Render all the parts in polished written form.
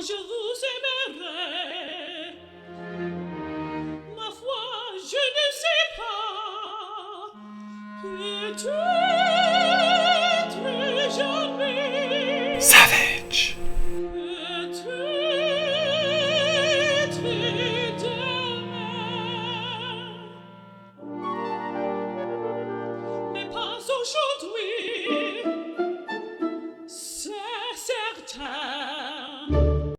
je vous aimerai. Ma foi, je ne sais pas. Peut-être jamais. Savage. Peut-être demain. Mais pas aujourd'hui. C'est certain.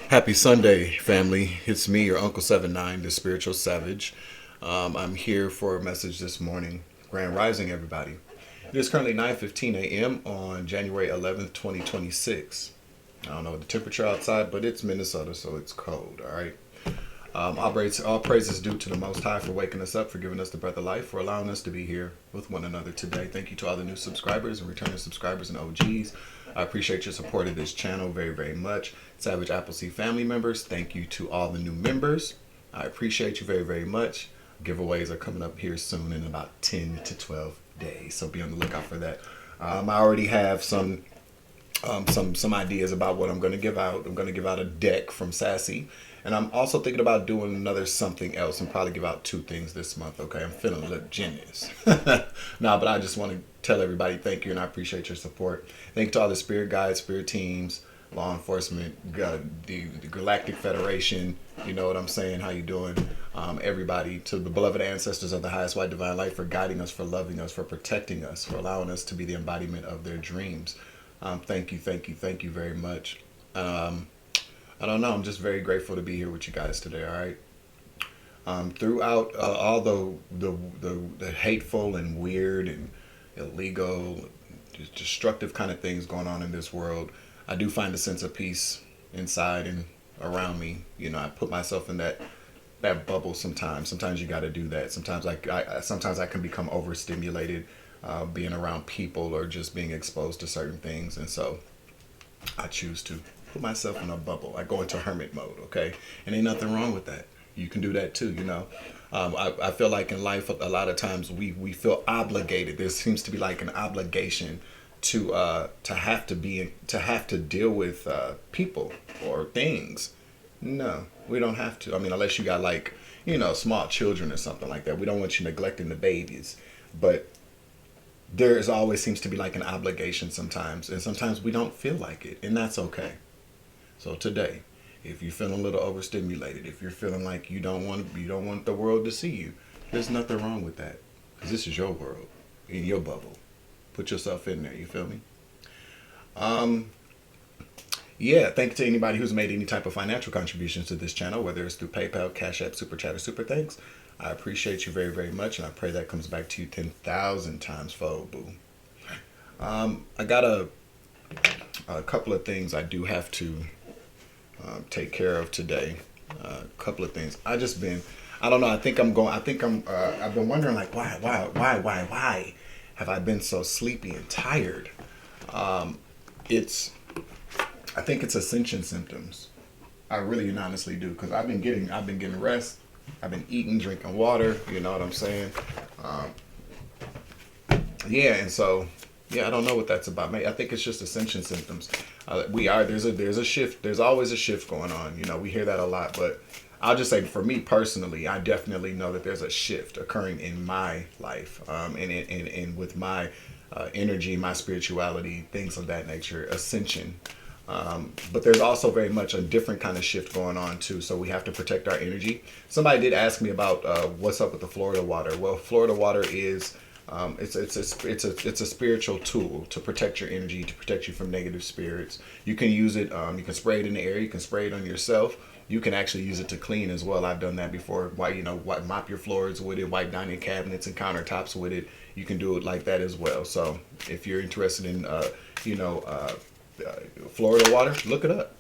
Happy Sunday, family. It's me, your Uncle 79, the Spiritual Savage. I'm here for a message this morning. Grand Rising, everybody. It is currently 9:15 a.m. on January 11th, 2026. I don't know the temperature outside, but it's Minnesota, so it's cold, all right? All praise is due to the Most High for waking us up, for giving us the breath of life, for allowing us to be here with one another today. Thank you to all the new subscribers and returning subscribers and OGs. I appreciate your support of this channel very, very much. Savage Appleseed family members, thank you to all the new members. I appreciate you very, very much. Giveaways are coming up here soon in about 10 to 12 days, so be on the lookout for that. I already have some ideas about what I'm going to give out. I'm going to give out a deck from Sassy, and I'm also thinking about doing another something else and probably give out 2 things this month. Okay, I'm feeling a little generous. Nah, but I just want to tell everybody thank you, and I appreciate your support. Thank you to all the spirit guides, spirit teams, law enforcement, the Galactic Federation. You know what I'm saying? How you doing? Everybody, to the beloved ancestors of the highest white divine light, for guiding us, for loving us, for protecting us, for allowing us to be the embodiment of their dreams. Thank you very much. I don't know. I'm just very grateful to be here with you guys today. All right. Throughout all the hateful and weird and illegal, destructive kind of things going on in this world, I do find a sense of peace inside and around me. You know, I put myself in that bubble sometimes. Sometimes you got to do that. Sometimes sometimes I can become overstimulated, being around people or just being exposed to certain things, and so I choose to put myself in a bubble. I go into hermit mode, okay? And ain't nothing wrong with that. You can do that too, you know. I feel like in life a lot of times we feel obligated. There seems to be like an obligation to have to deal with people or things. No, we don't have to. I mean, unless you got like, you know, small children or something like that. We don't want you neglecting the babies, but there is always seems to be like an obligation sometimes, and sometimes we don't feel like it, and that's okay. So today, if you're feeling a little overstimulated, if you're feeling like you don't want the world to see you, there's nothing wrong with that, because this is your world, in your bubble. Put yourself in there. You feel me? Yeah, thank you to anybody who's made any type of financial contributions to this channel, whether it's through PayPal, Cash App, Super Chat, or Super Thanks. I appreciate you very, very much, and I pray that comes back to you 10,000 times fold, boo. I got a couple of things I do have to take care of today. A couple of things. I don't know. I've been wondering, like, why have I been so sleepy and tired? I think it's Ascension symptoms. I really and honestly do, because I've been getting rest. I've been eating, drinking water. You know what I'm saying? Yeah, and so I don't know what that's about. I think it's just Ascension symptoms. There's a shift. There's always a shift going on. You know, we hear that a lot, but I'll just say for me personally, I definitely know that there's a shift occurring in my life, and with my energy, my spirituality, things of that nature, ascension. But there's also very much a different kind of shift going on too. So we have to protect our energy. Somebody did ask me about what's up with the Florida water. Well, Florida water is it's a spiritual tool to protect your energy, to protect you from negative spirits. You can use it. You can spray it in the air. You can spray it on yourself. You can actually use it to clean as well. I've done that before. Mop your floors with it, wipe down your cabinets and countertops with it. You can do it like that as well. So if you're interested in, Florida water, look it up.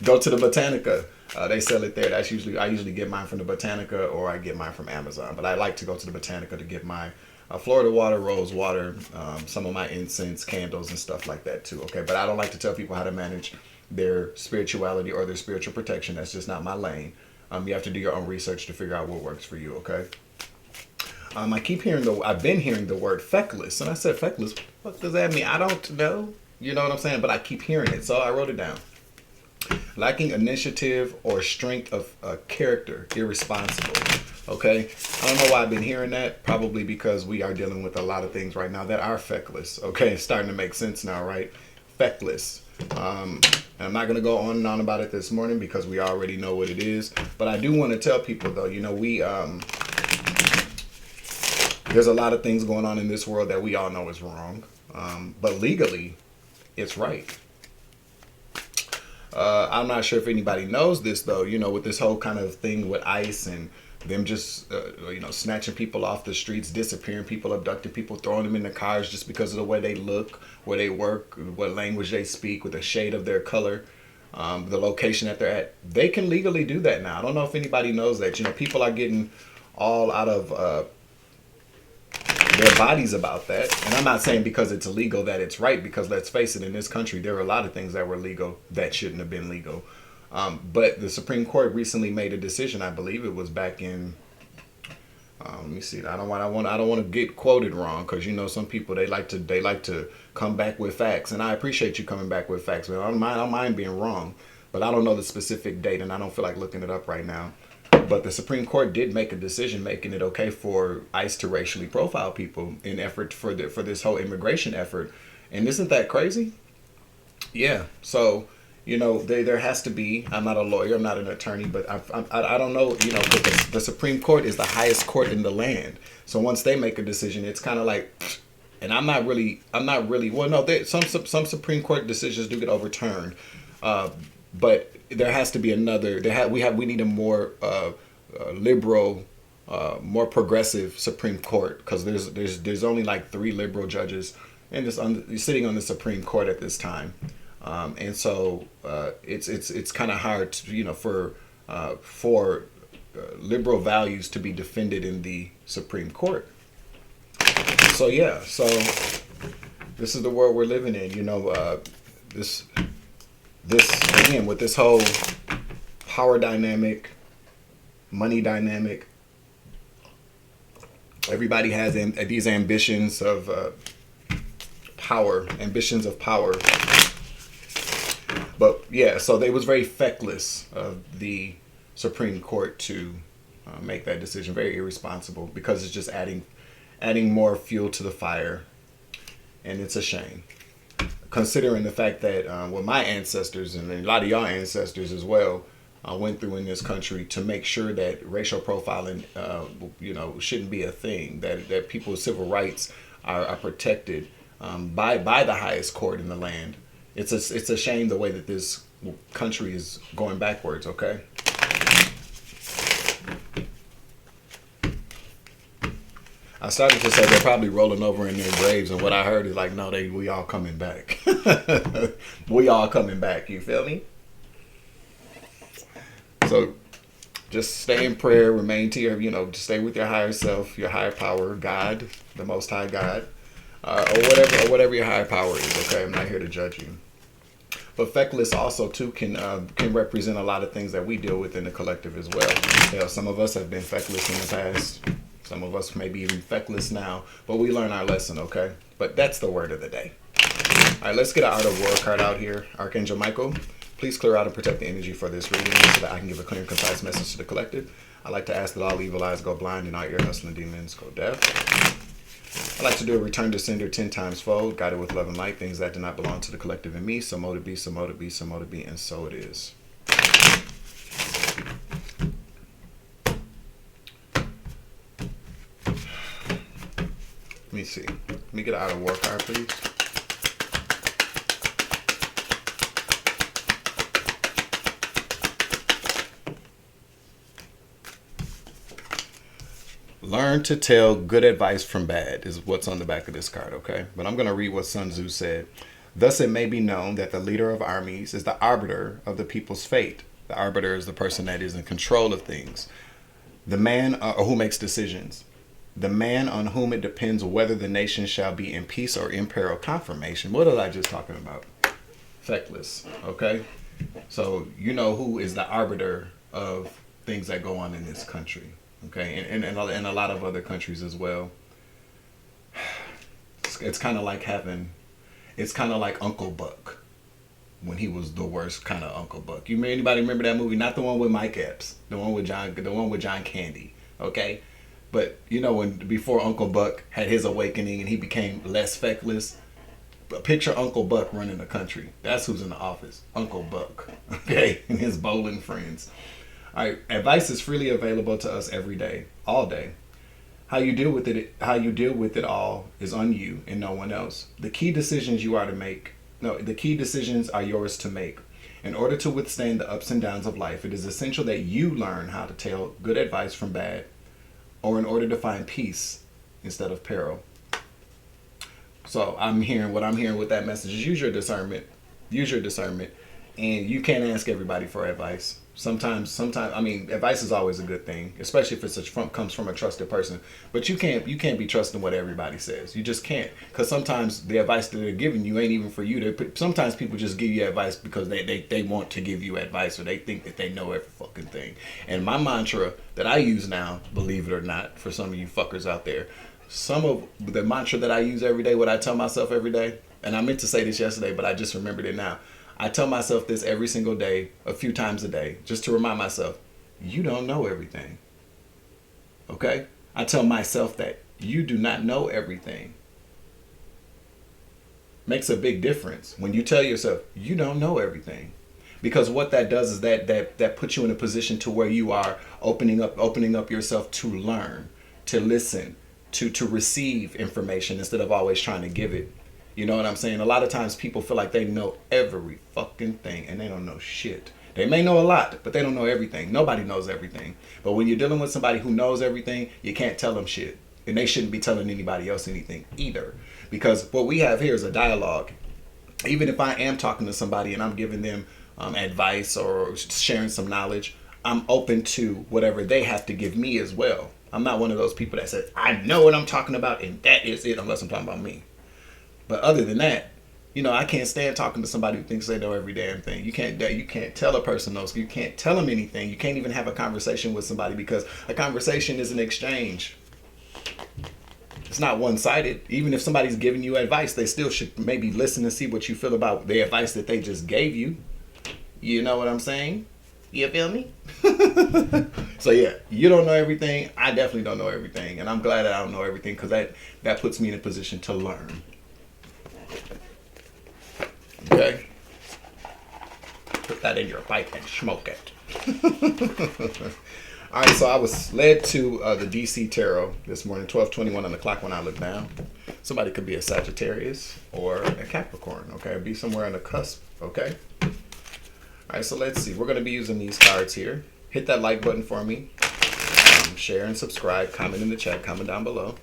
Go to the Botanica. They sell it there. I usually get mine from the Botanica, or I get mine from Amazon. But I like to go to the Botanica to get my Florida water, rose water, some of my incense, candles, and stuff like that too. Okay, but I don't like to tell people how to manage their spirituality or their spiritual protection. That's just not my lane. You have to do your own research to figure out what works for you. Okay. I've been hearing the word feckless, and I said, feckless, what does that mean? I don't know. You know what I'm saying? But I keep hearing it, so I wrote it down. Lacking initiative or strength of character, irresponsible. Okay, I don't know why I've been hearing that. Probably because we are dealing with a lot of things right now that are feckless. Okay, it's starting to make sense now, right? Feckless. I'm not going to go on and on about it this morning because we already know what it is. But I do want to tell people, though, you know, there's a lot of things going on in this world that we all know is wrong. But legally, it's right. I'm not sure if anybody knows this, though, you know, with this whole kind of thing with ICE and them just, you know, snatching people off the streets, disappearing people, abducting people, throwing them in the cars just because of the way they look, where they work, what language they speak, with the shade of their color, the location that they're at. They can legally do that now. I don't know if anybody knows that. You know, people are getting all out of their bodies about that. And I'm not saying because it's illegal that it's right, because let's face it, in this country, there are a lot of things that were legal that shouldn't have been legal. But the Supreme Court recently made a decision. I believe it was back in. Let me see. I don't want to get quoted wrong, because you know some people they like to come back with facts, and I appreciate you coming back with facts. But I don't mind being wrong, but I don't know the specific date, and I don't feel like looking it up right now. But the Supreme Court did make a decision making it okay for ICE to racially profile people in effort for this whole immigration effort. And isn't that crazy? Yeah. So, you know, there has to be. I'm not a lawyer. I'm not an attorney, but I don't know. You know, but the Supreme Court is the highest court in the land. So once they make a decision, it's kind of like, and I'm not really. Well, no, some Supreme Court decisions do get overturned, but there has to be another. We need a more liberal, more progressive Supreme Court, because there's only like 3 liberal judges and sitting on the Supreme Court at this time. And so it's kind of hard to, you know, for liberal values to be defended in the Supreme Court. So yeah, so this is the world we're living in. You know, this again with this whole power dynamic, money dynamic. Everybody has these ambitions of power. But yeah, so it was very feckless of the Supreme Court to make that decision. Very irresponsible, because it's just adding more fuel to the fire, and it's a shame, considering the fact that what my ancestors and a lot of y'all ancestors as well went through in this country to make sure that racial profiling, you know, shouldn't be a thing. That people's civil rights are protected by the highest court in the land. It's a shame the way that this country is going backwards. Okay. I started to say they're probably rolling over in their graves, and what I heard is like, no, we all coming back. We all coming back. You feel me? So just stay in prayer, remain to your, you know, stay with your higher self, your higher power, God, the Most High God, or whatever your higher power is. Okay, I'm not here to judge you. But feckless also too can represent a lot of things that we deal with in the collective as well. You know, some of us have been feckless in the past. Some of us may be even feckless now, but we learn our lesson, okay? But that's the word of the day. All right, let's get an Art of War card out here. Archangel Michael, please clear out and protect the energy for this reading so that I can give a clear and concise message to the collective. I'd like to ask that all evil eyes go blind and all ear hustling demons go deaf. I'd like to do a return to sender 10 times fold, guided with love and light, things that do not belong to the collective and me. So mote it be, so mote it be, so mote it be, and so it is. Let me see. Let me get an Art of War card, please. Learn to tell good advice from bad is what's on the back of this card, okay? But I'm going to read what Sun Tzu said. Thus it may be known that the leader of armies is the arbiter of the people's fate. The arbiter is the person that is in control of things. The man or who makes decisions. The man on whom it depends whether the nation shall be in peace or in peril. Confirmation. What was I just talking about? Feckless, okay? So you know who is the arbiter of things that go on in this country. Okay, and a lot of other countries as well. It's kind of like having, It's kind of like Uncle Buck when he was the worst kind of Uncle Buck. Anybody remember that movie? Not the one with Mike Epps, the one with John Candy. Okay, but you know when before Uncle Buck had his awakening and he became less feckless. Picture Uncle Buck running the country. That's who's in the office. Uncle Buck. Okay, and his bowling friends. All right, advice is freely available to us every day, all day. How you deal with it all is on you and no one else. The key decisions are yours to make. In order to withstand the ups and downs of life, it is essential that you learn how to tell good advice from bad, or in order to find peace instead of peril. So what I'm hearing with that message is use your discernment, and you can't ask everybody for advice. Sometimes, I mean, advice is always a good thing, especially if comes from a trusted person. But you can't be trusting what everybody says. You just can't, because sometimes the advice that they're giving you ain't even for you. Sometimes people just give you advice because they want to give you advice, or they think that they know every fucking thing. And my mantra that I use now, believe it or not, for some of you fuckers out there, some of the mantra that I use every day, what I tell myself every day, and I meant to say this yesterday, but I just remembered it now. I tell myself this every single day, a few times a day, just to remind myself, you don't know everything. Okay? I tell myself that you do not know everything. Makes a big difference when you tell yourself you don't know everything. Because what that does is that puts you in a position to where you are opening up yourself to learn, to listen, to receive information instead of always trying to give it. You know what I'm saying? A lot of times people feel like they know every fucking thing, and they don't know shit. They may know a lot, but they don't know everything. Nobody knows everything. But when you're dealing with somebody who knows everything, you can't tell them shit. And they shouldn't be telling anybody else anything either. Because what we have here is a dialogue. Even if I am talking to somebody and I'm giving them advice or sharing some knowledge, I'm open to whatever they have to give me as well. I'm not one of those people that says, I know what I'm talking about and that is it, unless I'm talking about me. But other than that, you know, I can't stand talking to somebody who thinks they know every damn thing. You can't tell a person knows. You can't tell them anything. You can't even have a conversation with somebody, because a conversation is an exchange. It's not one-sided. Even if somebody's giving you advice, they still should maybe listen and see what you feel about the advice that they just gave you. You know what I'm saying? You feel me? So yeah, you don't know everything. I definitely don't know everything. And I'm glad that I don't know everything, because that puts me in a position to learn. Okay? Put that in your pipe and smoke it. All right, so I was led to the DC Tarot this morning, 12:21 on the clock when I looked down. Somebody could be a Sagittarius or a Capricorn, okay? Be somewhere on the cusp, okay? All right, so let's see. We're going to be using these cards here. Hit that like button for me. Share and subscribe. Comment in the chat. Comment down below.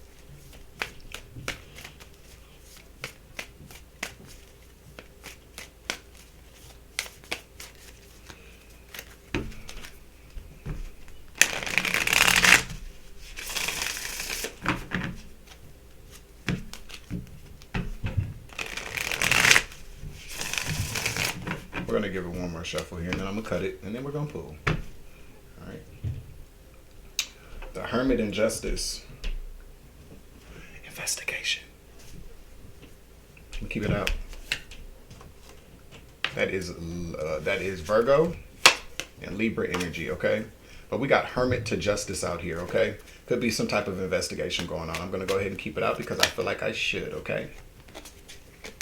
We're going to give it one more shuffle here, and then I'm going to cut it, and then we're going to pull. All right. The Hermit and Justice. Investigation. Let me keep it out. That is Virgo and Libra energy, okay? But we got Hermit to Justice out here, okay? Could be some type of investigation going on. I'm going to go ahead and keep it out because I feel like I should, okay?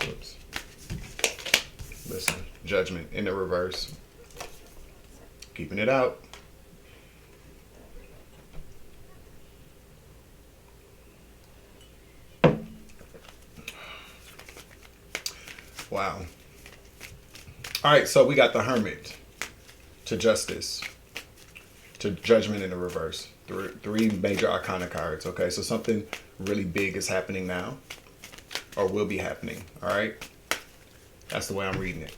Oops. Listen, Judgment in the reverse. Keeping it out. Wow. All right, so we got the Hermit to Justice to Judgment in the reverse. Three major arcana cards, okay? So something really big is happening now, or will be happening, all right? That's the way I'm reading it.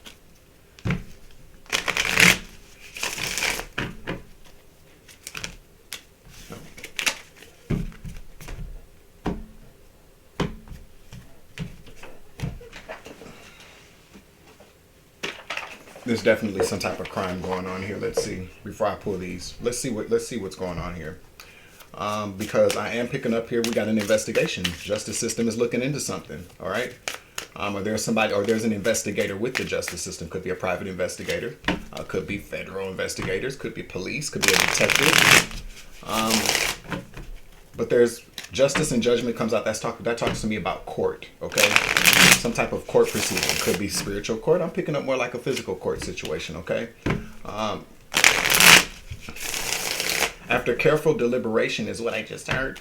There's definitely some type of crime going on here. Let's see. Before I pull these, let's see what's going on here. Because I am picking up here, we got an investigation. Justice system is looking into something. All right. Or there's somebody, or there's an investigator with the justice system. Could be a private investigator, could be federal investigators, could be police, could be a detective. But there's justice and judgment comes out. That talks to me about court. Okay, some type of court proceeding. Could be spiritual court. I'm picking up more like a physical court situation. Okay. After careful deliberation is what I just heard.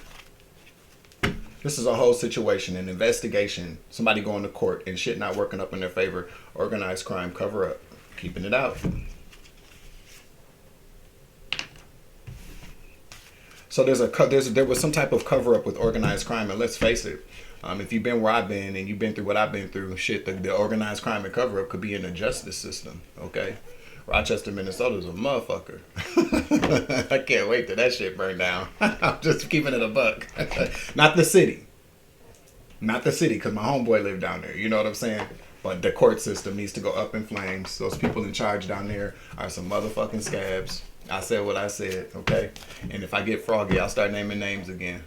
This is a whole situation, an investigation, somebody going to court and shit not working up in their favor, organized crime, cover up, keeping it out. So there was some type of cover up with organized crime, and let's face it, if you've been where I've been and you've been through what I've been through, shit, the organized crime and cover up could be in the justice system, okay? Rochester, Minnesota is a motherfucker. I can't wait till that shit burn down. I'm just keeping it a buck. Not the city. Not the city, because my homeboy lived down there. You know what I'm saying? But the court system needs to go up in flames. Those people in charge down there are some motherfucking scabs. I said what I said, okay? And if I get froggy, I'll start naming names again.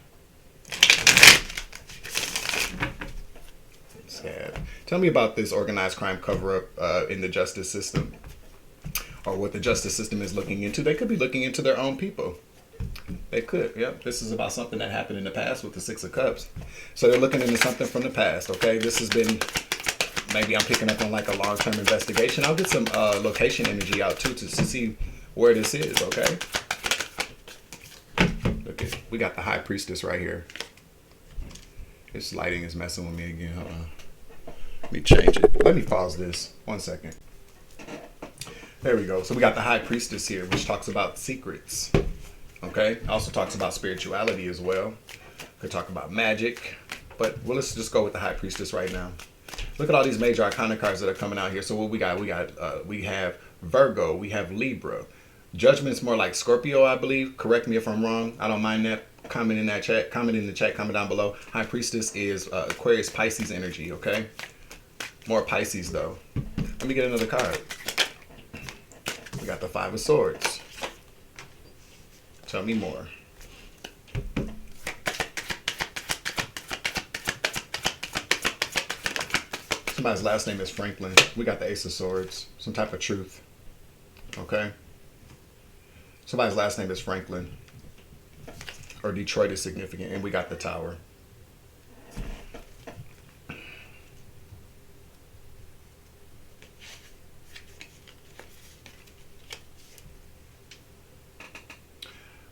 Scab. Tell me about this organized crime cover-up in the justice system. Or what the justice system is looking into. They could be looking into their own people. They could, yep. This is about something that happened in the past with the Six of Cups. So they're looking into something from the past, okay? This has been, maybe I'm picking up on like a long-term investigation. I'll get some location energy out too to see where this is, okay? Look at, we got the High Priestess right here. This lighting is messing with me again, hold on. Let me change it. Let me pause this, 1 second. There we go. So we got the High Priestess here, which talks about secrets. Okay. Also talks about spirituality as well. Could talk about magic. But well, let's just go with the High Priestess right now. Look at all these major arcana cards that are coming out here. So what we got? We have Virgo. We have Libra. Judgment's more like Scorpio, I believe. Correct me if I'm wrong. I don't mind that. Comment in that chat. Comment in the chat. Comment down below. High Priestess is Aquarius Pisces energy. Okay. More Pisces though. Let me get another card. We got the Five of Swords. Tell me more. Somebody's last name is Franklin. We got the Ace of Swords. Some type of truth. Okay? Somebody's last name is Franklin. Or Detroit is significant. And we got the Tower.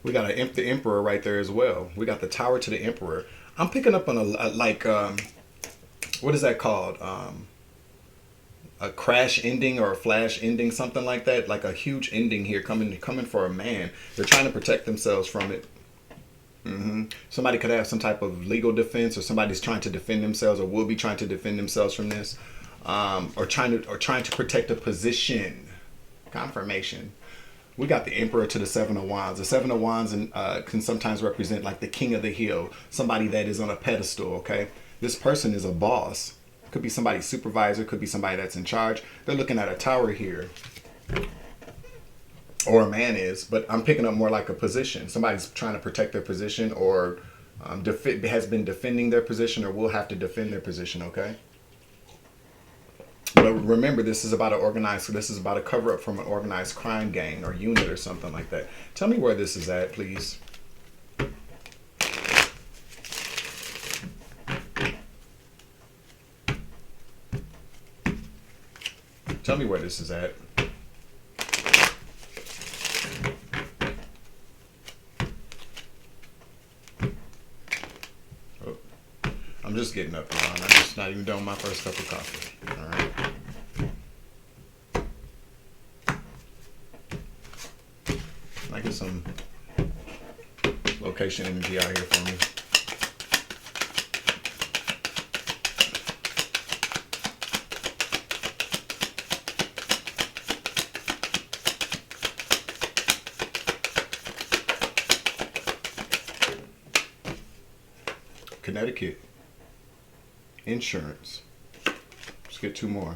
We got the Emperor right there as well. We got the Tower to the Emperor. I'm picking up on what is that called? A crash ending or a flash ending, something like that. Like a huge ending here coming for a man. They're trying to protect themselves from it. Somebody could have some type of legal defense, or somebody's trying to defend themselves, or will be trying to defend themselves from this, or trying to protect a position. Confirmation. We got the Emperor to the Seven of Wands. The Seven of Wands can sometimes represent like the king of the hill, somebody that is on a pedestal, okay? This person is a boss. Could be somebody's supervisor, could be somebody that's in charge. They're looking at a tower here. Or a man is, but I'm picking up more like a position. Somebody's trying to protect their position, or has been defending their position, or will have to defend their position, okay? But remember, this is about a cover up from an organized crime gang or unit or something like that. Tell me where this is at, please. Tell me where this is at. Oh, I'm just getting up, Ron. I'm just not even done with my first cup of coffee. All right. I get some location energy out here for me. Connecticut. Insurance. Let's get two more.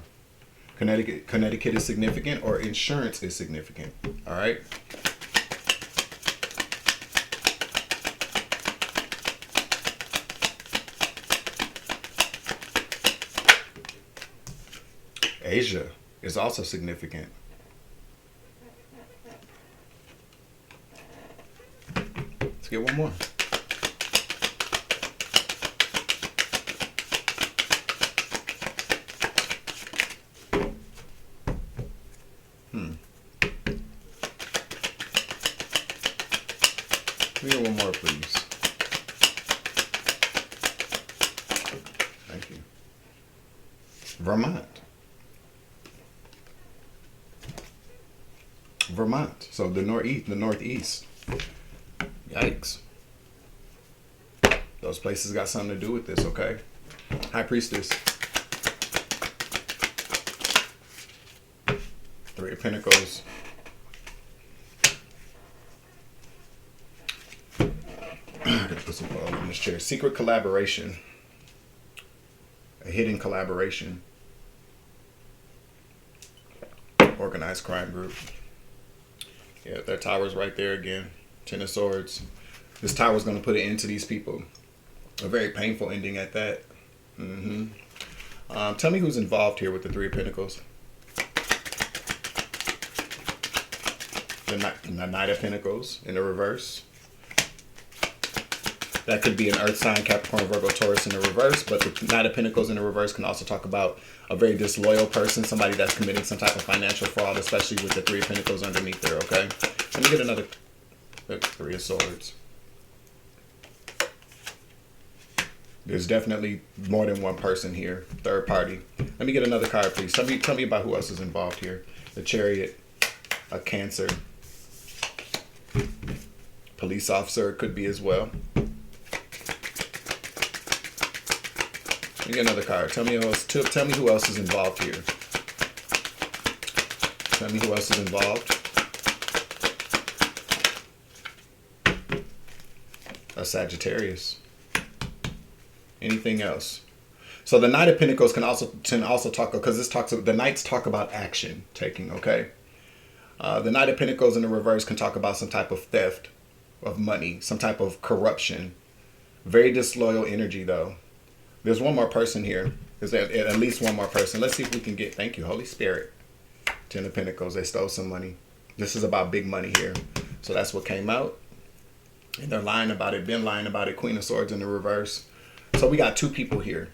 Connecticut is significant, or insurance is significant. All right. Asia is also significant. Let's get one more. Give me one more, please. Thank you. Vermont. Vermont. So the northeast. Yikes. Those places got something to do with this, okay? High Priestess. Three of Pentacles. Put some oil in this chair. Secret collaboration. A hidden collaboration. Organized crime group. Yeah, their tower's right there again. Ten of Swords. This tower's going to put an end to these people. A very painful ending at that. Tell me who's involved here with the Three of Pentacles. The Knight of Pentacles in the reverse. That could be an Earth sign, Capricorn, Virgo, Taurus in the reverse. But the Knight of Pentacles in the reverse can also talk about a very disloyal person, somebody that's committing some type of financial fraud, especially with the Three of Pentacles underneath there, okay? Let me get another Three of Swords. There's definitely more than one person here. Third party. Let me get another card, please. Tell me about who else is involved here. The Chariot, a Cancer, police officer, it could be as well. Let me get another card. Tell me who else is involved here. Tell me who else is involved. A Sagittarius. Anything else? So the Knight of Pentacles can also talk, because the Knights talk about action taking, okay? The Knight of Pentacles in the reverse can talk about some type of theft of money, some type of corruption. Very disloyal energy though. There's one more person here. There's at least one more person. Let's see if we can get, thank you, Holy Spirit. Ten of Pentacles, they stole some money. This is about big money here. So that's what came out. And they're lying about it, been lying about it. Queen of Swords in the reverse. So we got two people here.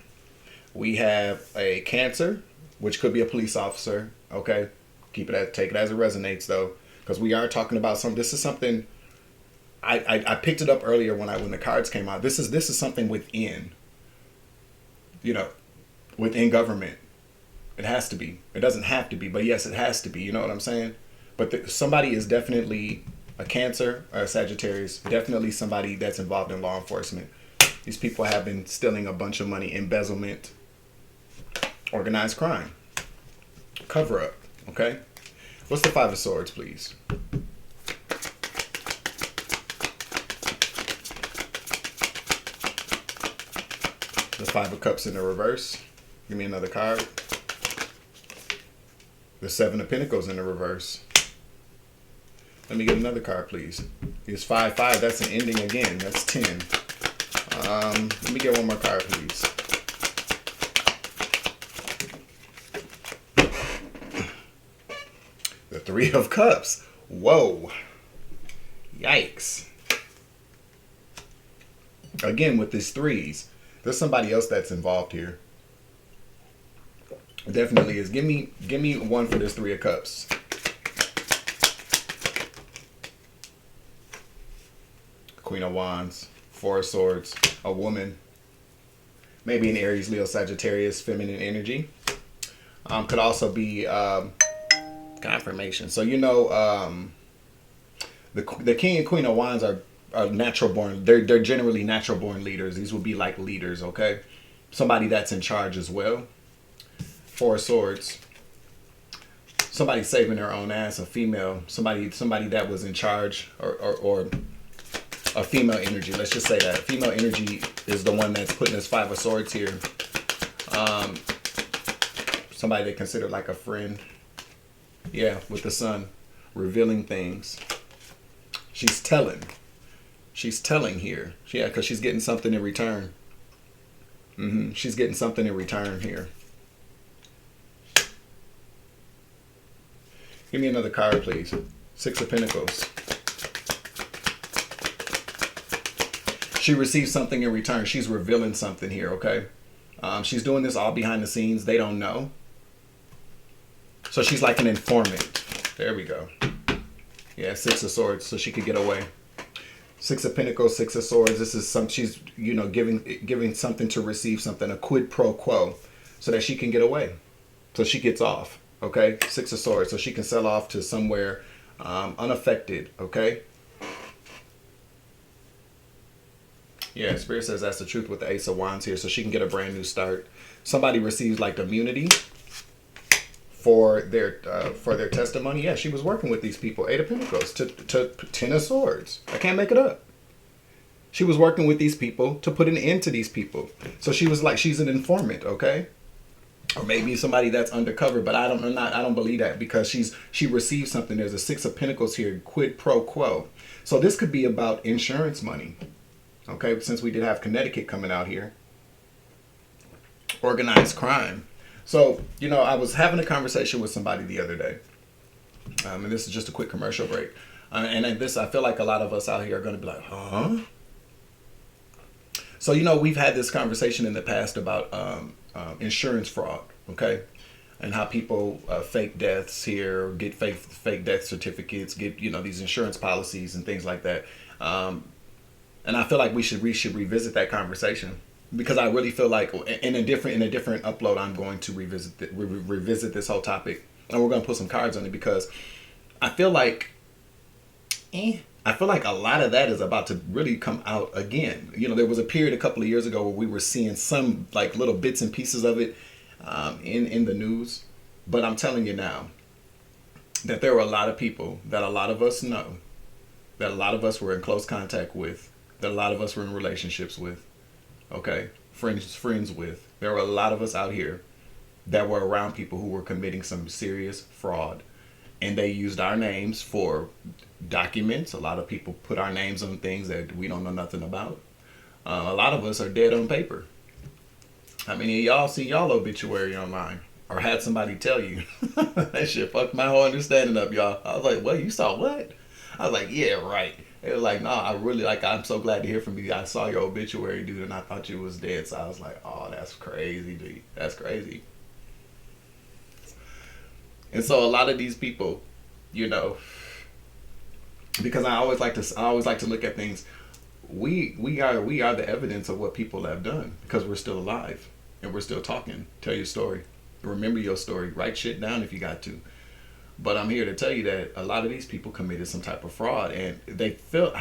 We have a Cancer, which could be a police officer. Okay, take it as it resonates though, because we are talking about this is something. I picked it up earlier when the cards came out. This is something within. Within government. It has to be. It doesn't have to be, but yes, it has to be. You know what I'm saying? But somebody is definitely a Cancer or a Sagittarius. Definitely somebody that's involved in law enforcement. These people have been stealing a bunch of money, embezzlement, organized crime, cover up, okay? What's the Five of Swords, please? The Five of Cups in the reverse. Give me another card. The Seven of Pentacles in the reverse. Let me get another card, please. It's 5-5. That's an ending again. That's 10. Let me get one more card, please. The Three of Cups. Whoa. Yikes. Again, with these threes, there's somebody else that's involved here. Definitely is. Give me one for this Three of Cups. Queen of Wands. Four of Swords, a woman, maybe an Aries, Leo, Sagittarius, feminine energy. Could also be confirmation. So the King and Queen of Wands are natural born. They're generally natural born leaders. These would be like leaders, okay? Somebody that's in charge as well. Four of Swords. Somebody saving their own ass. A female. Somebody that was in charge or a female energy. Let's just say that. Female energy is the one that's putting this Five of Swords here. Somebody they consider like a friend. Yeah, with the Sun. Revealing things. She's telling here. Yeah, because she's getting something in return. She's getting something in return here. Give me another card, please. Six of Pentacles. She receives something in return. She's revealing something here, okay? She's doing this all behind the scenes. They don't know. So she's like an informant. There we go. Yeah, Six of Swords, so she could get away. Six of Pentacles, Six of Swords. This is some, she's, you know, giving something to receive something, a quid pro quo, so that she can get away. So she gets off, okay? Six of Swords, so she can sell off to somewhere unaffected, okay? Yeah, Spirit says that's the truth with the Ace of Wands here, so she can get a brand new start. Somebody receives like immunity for their testimony. Yeah, she was working with these people. Eight of Pentacles to Ten of Swords. I can't make it up. She was working with these people to put an end to these people. So she was like, she's an informant, okay? Or maybe somebody that's undercover, but I don't believe that, because she received something. There's a Six of Pentacles here, quid pro quo. So this could be about insurance money. Okay, since we did have Connecticut coming out here. Organized crime. So, you know, I was having a conversation with somebody the other day. And this is just a quick commercial break. And this, I feel like a lot of us out here are going to be like, huh? So, you know, we've had this conversation in the past about insurance fraud, okay? And how people fake deaths here, get fake death certificates, get, you know, these insurance policies and things like that. And I feel like we should revisit that conversation, because I really feel like in a different upload, I'm going to revisit this whole topic, and we're going to put some cards on it, because I feel like a lot of that is about to really come out again. You know, there was a period a couple of years ago where we were seeing some like little bits and pieces of it in the news, but I'm telling you now that there were a lot of people that a lot of us know, that a lot of us were in close contact with, that a lot of us were in relationships with, okay, friends with. There were a lot of us out here that were around people who were committing some serious fraud, and they used our names for documents. A lot of people put our names on things that we don't know nothing about. A lot of us are dead on paper. How many of y'all see y'all obituary online, or had somebody tell you? That shit fucked my whole understanding up, y'all. I was like, well, you saw what? I was like, yeah, right. It was like, no, I really, like, I'm so glad to hear from you. I saw your obituary, dude, and I thought you was dead. So I was like, oh, that's crazy, dude. That's crazy. And so a lot of these people, you know, because I always like to look at things. We are the evidence of what people have done, because we're still alive and we're still talking. Tell your story. Remember your story. Write shit down if you got to. But I'm here to tell you that a lot of these people committed some type of fraud, and they feel,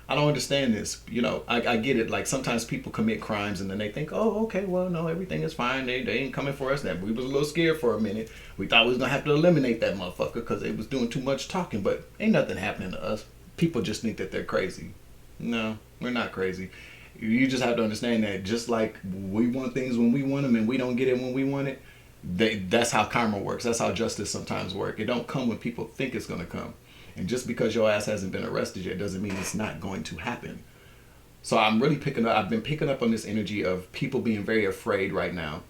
I don't understand this. You know, I get it. Like, sometimes people commit crimes and then they think, oh, okay, well, no, everything is fine. They ain't coming for us. That we was a little scared for a minute. We thought we was going to have to eliminate that motherfucker because it was doing too much talking, but ain't nothing happening to us. People just think that they're crazy. No, we're not crazy. You just have to understand that just like we want things when we want them and we don't get it when we want it, that's how karma works. That's how justice sometimes works. It don't come when people think it's going to come. And just because your ass hasn't been arrested yet doesn't mean it's not going to happen. So I'm really I've been picking up on this energy of people being very afraid right now.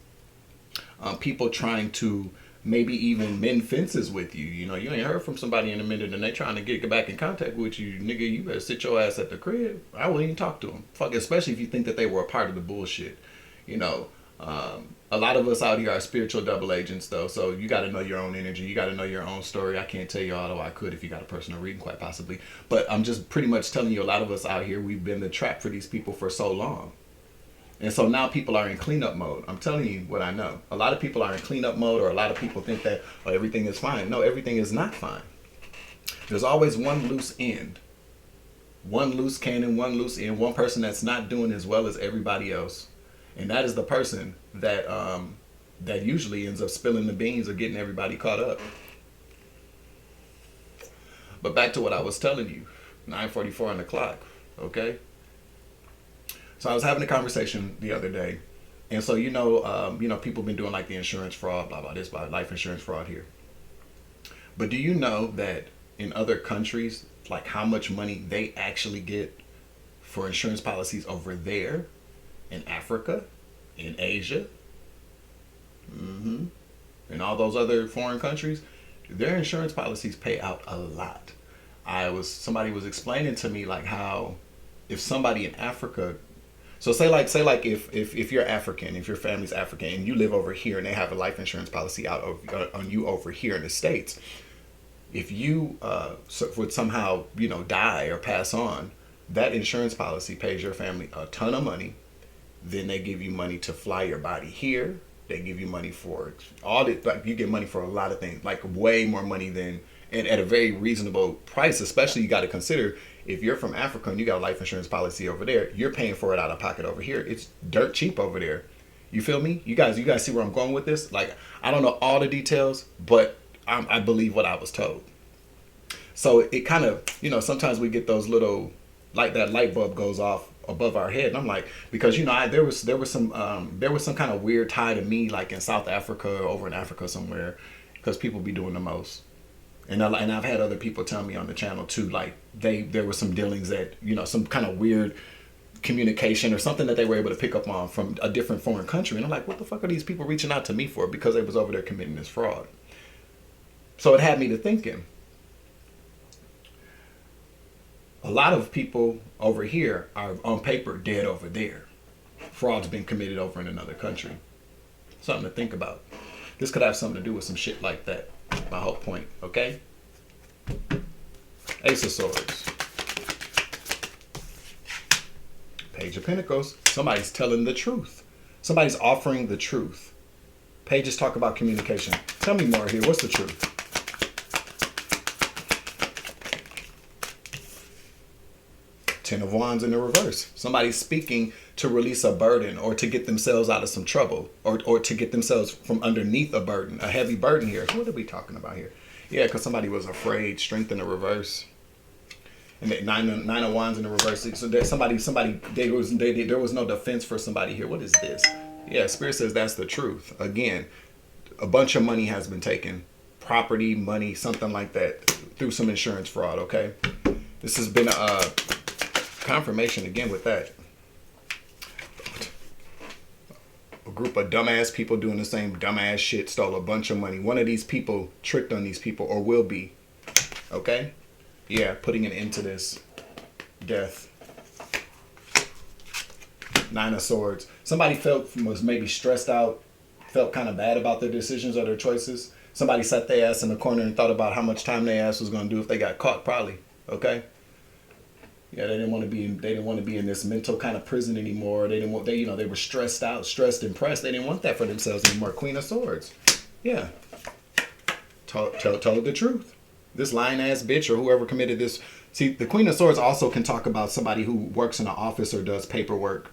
People trying to maybe even mend fences with you. You know, you ain't heard from somebody in a minute and they trying to get back in contact with you. Nigga, you better sit your ass at the crib. I wouldn't even talk to them. Fuck, especially if you think that they were a part of the bullshit. You know, a lot of us out here are spiritual double agents, though. So you got to know your own energy. You got to know your own story. I can't tell you all, though I could if you got a personal reading, quite possibly. But I'm just pretty much telling you, a lot of us out here, we've been the trap for these people for so long. And so now people are in cleanup mode. I'm telling you what I know. A lot of people are in cleanup mode, or a lot of people think that, oh, everything is fine. No, everything is not fine. There's always one loose end. One loose cannon, one loose end, one person that's not doing as well as everybody else. And that is the person that that usually ends up spilling the beans or getting everybody caught up. But back to what I was telling you, 9:44 on the clock, okay? So I was having a conversation the other day, and so you know, people been doing like the insurance fraud, blah blah this, blah, life insurance fraud here. But do you know that in other countries, like how much money they actually get for insurance policies over there? In Africa, in Asia, and all those other foreign countries, their insurance policies pay out a lot. Somebody was explaining to me like how if somebody in Africa, so say like if you're African, if your family's African and you live over here and they have a life insurance policy out on you over here in the States, if you would somehow die or pass on, that insurance policy pays your family a ton of money. Then they give you money to fly your body here. They give you money for all the, like you get money for a lot of things, like way more money than, and at a very reasonable price. Especially you got to consider if you're from Africa and you got a life insurance policy over there, you're paying for it out of pocket over here. It's dirt cheap over there. You feel me? You guys see where I'm going with this? Like, I don't know all the details, but I believe what I was told. So it kind of, sometimes we get those little, like that light bulb goes off above our head, and I'm like, because there was some kind of weird tie to me, like in South Africa or over in Africa somewhere, because people be doing the most. And I've had other people tell me on the channel too, like there were some dealings that, some kind of weird communication or something that they were able to pick up on from a different foreign country. And I'm like, what the fuck are these people reaching out to me for? Because they was over there committing this fraud. So it had me to thinking. A lot of people over here are on paper dead over there. Fraud's been committed over in another country. Something to think about. This could have something to do with some shit like that. My whole point, okay? Ace of Swords. Page of Pentacles. Somebody's telling the truth. Somebody's offering the truth. Pages talk about communication. Tell me more here. What's the truth? Ten of Wands in the reverse. Somebody's speaking to release a burden or to get themselves out of some trouble or to get themselves from underneath a burden, a heavy burden here. What are we talking about here? Yeah, because somebody was afraid. Strength in the reverse. And the nine of Wands in the reverse. So there's there was no defense for somebody here. What is this? Yeah, Spirit says that's the truth. Again, a bunch of money has been taken. Property, money, something like that through some insurance fraud, okay? This has been a confirmation again with that. A group of dumbass people doing the same dumbass shit stole a bunch of money. One of these people tricked on these people or will be. Okay? Yeah, putting an end to this. Death. Nine of Swords. Somebody was maybe stressed out, felt kind of bad about their decisions or their choices. Somebody sat their ass in the corner and thought about how much time their ass was going to do if they got caught, probably. Okay? Yeah, they didn't want to be in this mental kind of prison anymore. They were stressed out, stressed, impressed. They didn't want that for themselves anymore. Queen of Swords. Yeah. Told the truth. This lying ass bitch or whoever committed this. See, the Queen of Swords also can talk about somebody who works in an office or does paperwork.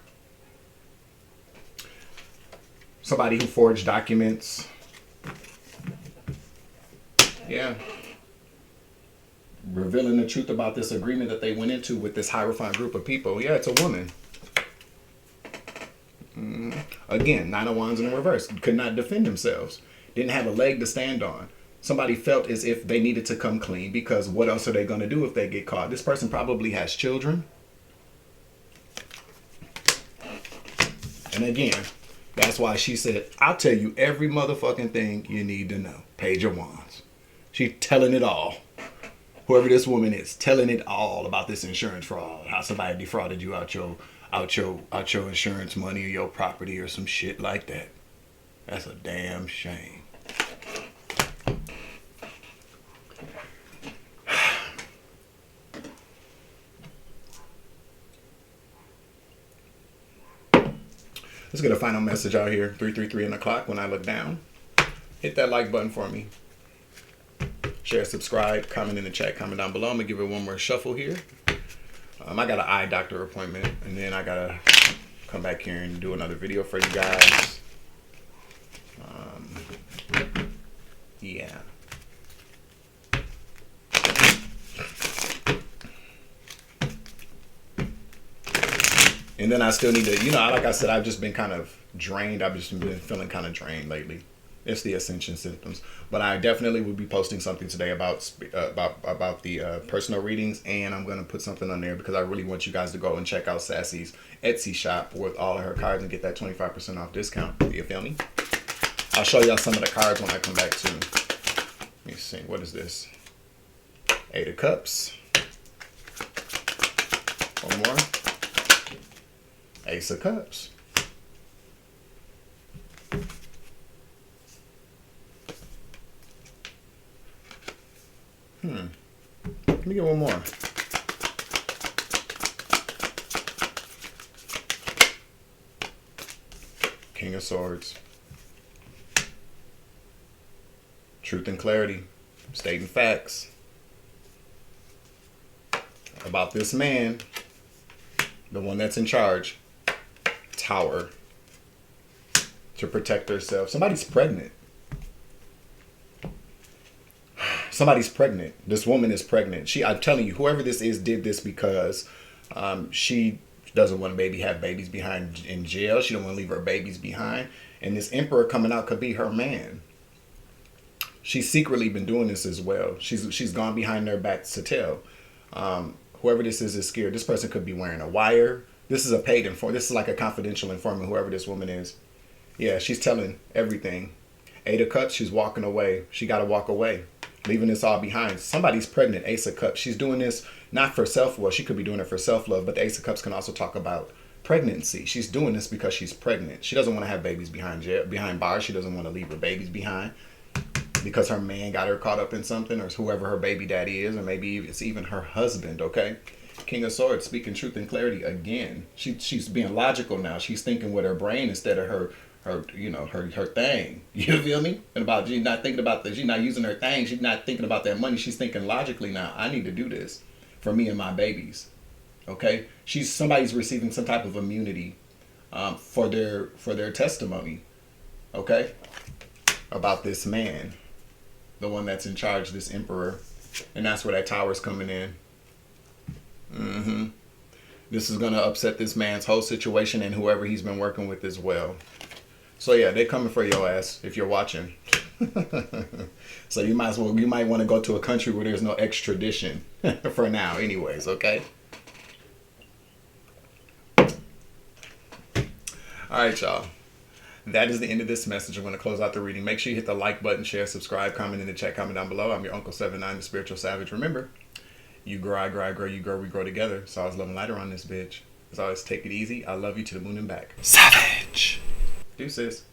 Somebody who forged documents. Yeah. Revealing the truth about this agreement that they went into with this Hierophant group of people. Yeah, it's a woman. Again, Nine of Wands in the reverse. Could not defend themselves. Didn't have a leg to stand on. Somebody felt as if they needed to come clean because what else are they going to do if they get caught? This person probably has children. And again, that's why she said, I'll tell you every motherfucking thing you need to know. Page of Wands. She's telling it all. Whoever this woman is, telling it all about this insurance fraud, how somebody defrauded you out your insurance money or your property or some shit like that. That's a damn shame. Let's get a final message out here. 333 in the clock. When I look down, hit that like button for me. Share, subscribe, comment in the chat, comment down below. I'm going to give it one more shuffle here. I got an eye doctor appointment, and then I got to come back here and do another video for you guys. Yeah. And then I still need to, like I said, I've just been kind of drained. I've just been feeling kind of drained lately. It's the Ascension symptoms. But I definitely will be posting something today about the personal readings, and I'm going to put something on there because I really want you guys to go and check out Sassy's Etsy shop with all of her cards and get that 25% off discount. You feel me? I'll show y'all some of the cards when I come back too. Let me see. What is this? Eight of Cups. One more. Ace of Cups. Let me get one more. King of Swords. Truth and clarity. Stating facts about this man, the one that's in charge. Tower. To protect herself. Somebody's pregnant. Somebody's pregnant. This woman is pregnant. I'm telling you, whoever this is did this because she doesn't want to have babies behind in jail. She don't want to leave her babies behind. And this emperor coming out could be her man. She's secretly been doing this as well. She's gone behind their backs to tell. Whoever this is scared. This person could be wearing a wire. This is a paid informant. This is like a confidential informant, whoever this woman is. Yeah, she's telling everything. Eight of Cups, she's walking away. She got to walk away, leaving this all behind. Somebody's pregnant. Ace of Cups. She's doing this not for self-love. She could be doing it for self-love, but the Ace of Cups can also talk about pregnancy. She's doing this because she's pregnant. She doesn't want to have babies behind bars. She doesn't want to leave her babies behind because her man got her caught up in something, or whoever her baby daddy is, or maybe it's even her husband, okay? King of Swords, speaking truth and clarity again. She's being logical now. She's thinking with her brain instead of her thing. You feel me? And she's not thinking about she's not using her thing. She's not thinking about that money. She's thinking logically now. I need to do this for me and my babies. Okay? Somebody's receiving some type of immunity for their testimony. Okay? About this man. The one that's in charge, this emperor. And that's where that tower's coming in. This is going to upset this man's whole situation and whoever he's been working with as well. So yeah, they're coming for your ass if you're watching. So you might want to go to a country where there's no extradition for now anyways, okay? All right, y'all. That is the end of this message. I'm going to close out the reading. Make sure you hit the like button, share, subscribe, comment in the chat, comment down below. I'm your Uncle 79, the Spiritual Savage. Remember, you grow, I grow, I grow, you grow, we grow together. So I was loving lighter on this bitch. As always, take it easy. I love you to the moon and back. Savage. Deuces.